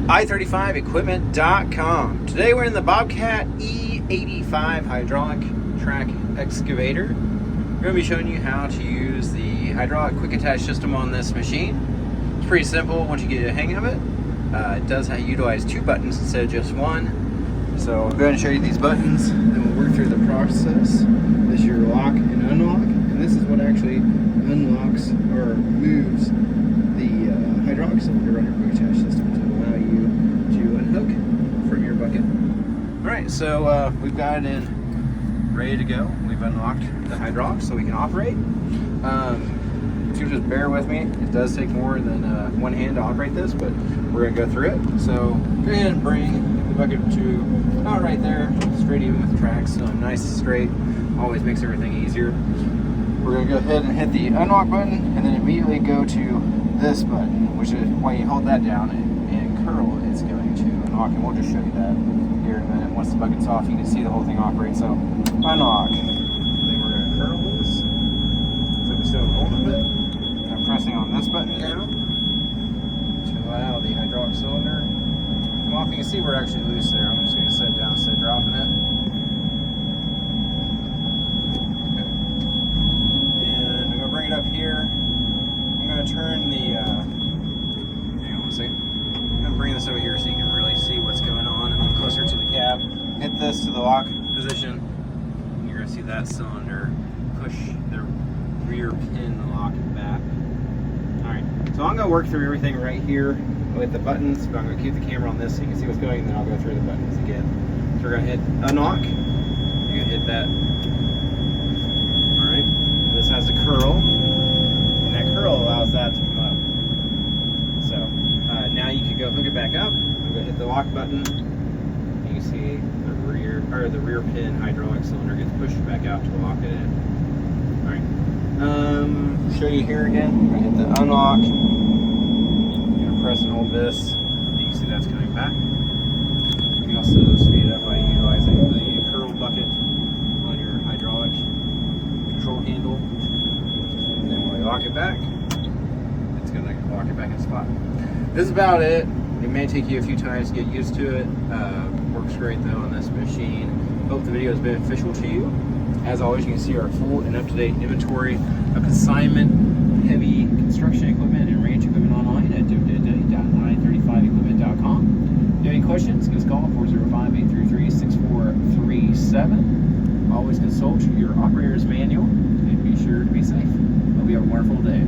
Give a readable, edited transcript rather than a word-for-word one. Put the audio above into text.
I35equipment.com. Today we're in the Bobcat E85 Hydraulic Track Excavator. We're going to be showing you how to use the hydraulic quick attach system on this machine. It's pretty simple once you get a hang of it. It does utilize 2 buttons instead of just 1. So I'll go ahead and show you these buttons, then we'll work through the process. This is your lock and unlock, and this is what actually unlocks or moves the hydraulic cylinder on your quick attach system to allow you to unhook from your bucket. Alright, so we've got it in ready to go. We've unlocked the hydraulic so we can operate. If you just bear with me, it does take more than one hand to operate this, but we're going to go through it. So go ahead and bring the bucket to about right there, straight even with the tracks, so nice and straight. Always makes everything easier. We're going to go ahead and hit the unlock button and then immediately go to this button, which is when you hold that down and curl, it's going to unlock, and we'll just show you that here in a minute. Once the bucket's off, you can see the whole thing operate. So unlock. Then we're going to curl this. So we still hold it. I'm pressing on this button now to allow the hydraulic cylinder to come off. You can see we're actually loose there. I'm just going to set it down instead of dropping it. And I'm going to bring it up here. I'm going to turn the, hang on one second. I'm going to bring this over here so you can really see what's going on, and then closer to the cab. Hit this to the lock position. And you're going to see that cylinder push the rear pin lock back. Alright, so I'm going to work through everything right here with the buttons, but I'm going to keep the camera on this so you can see what's going, and then I'll go through the buttons again. So we're going to hit unlock. You're going to hit that. Alright, this has a curl. That curl allows that to come up. So now you can go hook it back up. I'm going to hit the lock button. You can see the rear pin hydraulic cylinder gets pushed back out to lock it in. All right. Show you here again. I'm going to hit the unlock. I'm going to press and hold this. You can see that's coming back. You can also speed it up by utilizing the curl bucket on your hydraulic control handle. And then when we lock it back, it's going to lock it back in spot. This is about it. It may take you a few times to get used to it. Works great though on this machine. Hope the video is beneficial to you. As always, you can see our full and up-to-date inventory of consignment, heavy construction equipment, and ranch equipment online at www.i35equipment.com. If you have any questions, give us a call 405-833-6437. Always consult your operator's manual and be sure to be safe. Hope you have a wonderful day.